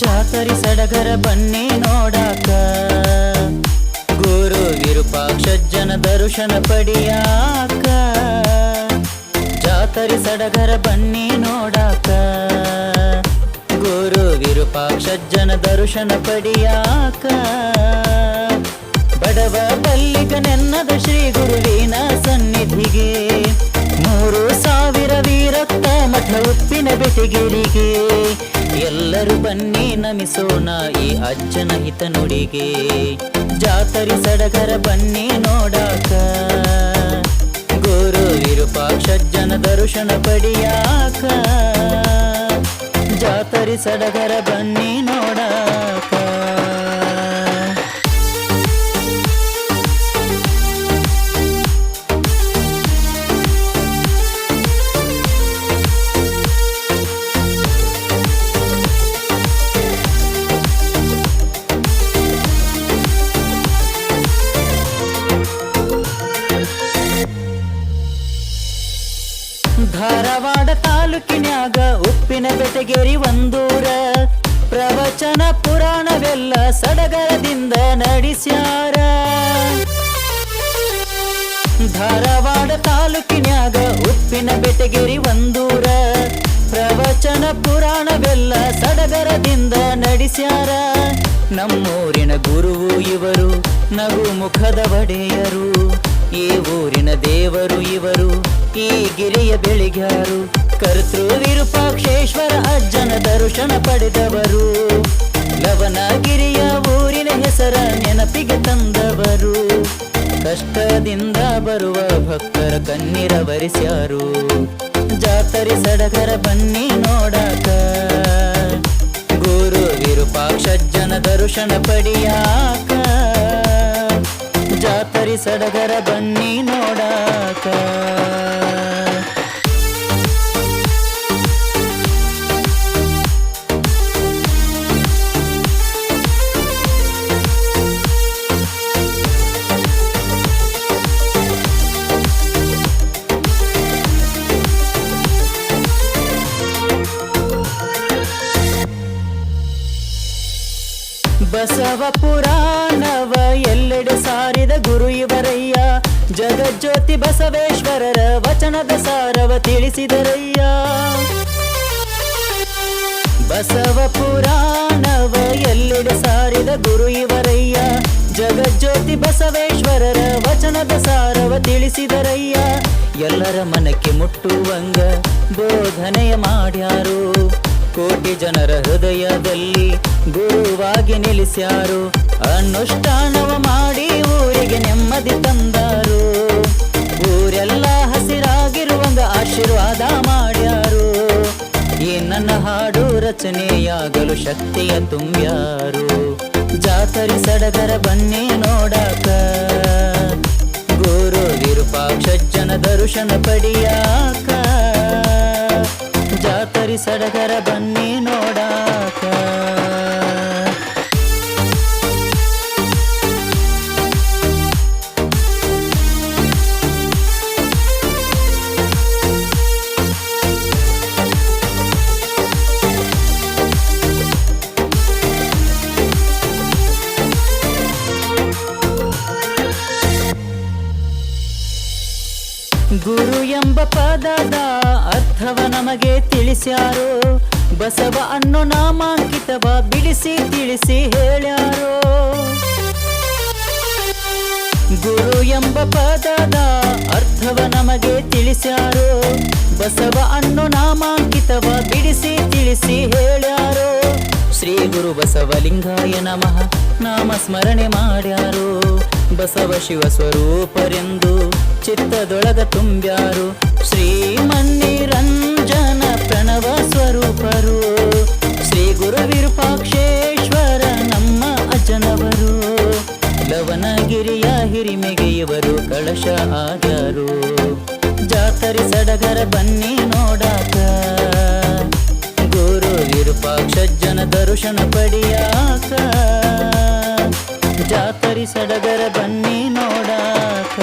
ಜಾತರಿ ಸಡಗರ ಬನ್ನಿ ನೋಡಾಕ, ಗುರು ವಿರೂಪಾಕ್ಷಜ್ಜನ ದರ್ಶನ ಪಡಿಯಾಕ. ಜಾತರಿ ಸಡಗರ ಬನ್ನಿ ನೋಡಾಕ, ಗುರು ವಿರೂಪಾಕ್ಷಜ್ಜನ ದರ್ಶನ ಪಡಿಯಾಕ. ಬಡವ ಬಲ್ಲಿಗ ನೆನ್ನದ ಶ್ರೀ ಗುರುವಿನ ಸನ್ನಿಧಿಗೆ 3,000 ವೀರಕ್ತ ಮಠ ಉಪ್ಪಿನ ಬೆಟಗಿರಿಗೆ. ಎಲ್ಲರೂ ಬನ್ನಿ ನಮಿಸೋಣ ಈ ಅಜ್ಜನ ಹಿತ ನುಡಿಗೆ. ಜಾತರಿ ಸಡಗರ ಬನ್ನಿ ನೋಡಾಕ, ಗುರು ವಿರೂಪಾಕ್ಷಜ್ಜನ ದರ್ಶನ ಪಡಿಯಾಕ. ಜಾತರಿ ಸಡಗರ ಬನ್ನಿ ನೋಡಾಕ. ಧಾರವಾಡ ತಾಲೂಕಿನ್ಯಾಗ ಉಪ್ಪಿನ ಬೆಟಗೇರಿ ಒಂದೂರ, ಪ್ರವಚನ ಪುರಾಣವೆಲ್ಲ ಸಡಗರದಿಂದ ನಡೆಸ್ಯಾರ. ಧಾರವಾಡ ತಾಲೂಕಿನ್ಯಾಗ ಉಪ್ಪಿನ ಬೆಟಗೇರಿ ಒಂದೂರ, ಪ್ರವಚನ ಪುರಾಣವೆಲ್ಲ ಸಡಗರದಿಂದ ನಡೆಸ್ಯಾರ. ನಮ್ಮೂರಿನ ಗುರುವು ಇವರು, ನಗು ಮುಖದ ಒಡೆಯರು. ಈ ಊರಿನ ದೇವರು ಇವರು, ಈ ಗಿರಿಯ ಬೆಳಿಗ್ಯಾರು. ಕರ್ತೃ ವಿರೂಪಾಕ್ಷೇಶ್ವರ ಅಜ್ಜನ ದರ್ಶನ ಪಡೆದವರು, ಲವಣಗಿರಿಯ ಊರಿನ ಹೆಸರ ನೆನಪಿಗೆ ತಂದವರು. ಕಷ್ಟದಿಂದ ಬರುವ ಭಕ್ತರ ಕಣ್ಣೀರ ಬರಿಸ್ಯಾರು. ಜಾತರಿ ಸಡಗರ ಬನ್ನಿ ನೋಡಾಕ, ಗುರು ವಿರೂಪಾಕ್ಷಜ್ಜನ ದರ್ಶನ ಪಡಿಯಾಕ. ಜಾತರಿ ಸಡಗರ ಬನ್ನಿ ನೋಡಾಕ. ಬಸವ ಪುರಾಣವ ಎಲ್ಲೆಡೆ ಸಾರಿದ ಗುರು ಇವರಯ್ಯ. ಜಗಜ್ಯೋತಿ ಬಸವೇಶ್ವರರ ವಚನದ ಸಾರವ ತಿಳಿಸಿದರಯ್ಯ. ಬಸವ ಪುರಾಣವ ಎಲ್ಲೆಡೆ ಸಾರಿದ ಗುರು ಇವರಯ್ಯ. ಜಗಜ್ಯೋತಿ ಬಸವೇಶ್ವರರ ವಚನದ ಸಾರವ ತಿಳಿಸಿದರಯ್ಯ. ಎಲ್ಲರ ಮನಕ್ಕೆ ಮುಟ್ಟುವಂಗ ಬೋಧನೆಯ ಮಾಡ್ಯಾರು. ಕೋಟಿ ಜನರ ಹೃದಯದಲ್ಲಿ ಗುರುವಾಗಿ ನಿಲ್ಲಿಸ್ಯಾರು. ಅನುಷ್ಠಾನವ ಮಾಡಿ ಊರಿಗೆ ನೆಮ್ಮದಿ ತಂದಾರು. ಊರೆಲ್ಲ ಹಸಿರಾಗಿರುವಂಗ ಆಶೀರ್ವಾದ ಮಾಡ್ಯಾರು. ಈ ನನ್ನ ಹಾಡು ರಚನೆಯಾಗಲು ಶಕ್ತಿಯ ತುಂಬ್ಯಾರು. ಜಾತರಿ ಸಡಗರ ಬನ್ನಿ ನೋಡಾಕ, ಗುರು ವಿರೂಪಾಕ್ಷಜ್ಜನ ದರ್ಶನ ಪಡಿಯಾಕ. ಜಾತರಿ ಸಡಗರ ಬನ್ನಿ ನೋಡಾಕ. ಗುರು ಎಂಬ ಪದದ ಅರ್ಥವ ನಮಗೆ ತಿಳಿಸ್ಯಾರೋ. ಬಸವ ಅನ್ನೋ ನಾಮಾಂಕಿತವ ಬಿಡಿಸಿ ತಿಳಿಸಿ ಹೇಳ್ಯಾರೋ. ಗುರು ಎಂಬ ಪದದ ಅರ್ಥವ ನಮಗೆ ತಿಳಿಸ್ಯಾರೋ. ಬಸವ ಅನ್ನೋ ನಾಮಾಂಕಿತವ ಬಿಡಿಸಿ ತಿಳಿಸಿ ಹೇಳ್ಯಾರೋ. ಶ್ರೀ ಗುರು ಬಸವಲಿಂಗಾಯ ನಮಃ ನಾಮ ಸ್ಮರಣೆ ಮಾಡ್ಯಾರೋ. ಬಸವ ಶಿವ ಸ್ವರೂಪರೆಂದು ಚಿತ್ತದೊಳಗ ತುಂಬ್ಯಾರು. ಶ್ರೀ ಮನ್ನಿರಂಜನ ಪ್ರಣವ ಸ್ವರೂಪರು. ಶ್ರೀ ಗುರು ವಿರೂಪಾಕ್ಷೇಶ್ವರ ನಮ್ಮ ಅಜ್ಜನವರು. ಲವಣಗಿರಿಯ ಹಿರಿಮೆಗೆ ಇವರು ಕಳಶ ಆದ್ಯಾರು. ಜಾತರಿ ಸಡಗರ ಬನ್ನಿ ನೋಡಾಕ, ಗುರು ವಿರೂಪಾಕ್ಷಜ್ಜನ ದರ್ಶನ ಪಡಿಯಾಕ. ಜಾತರಿ ಸಡಗರ ಬನ್ನಿ ನೋಡಾಕ.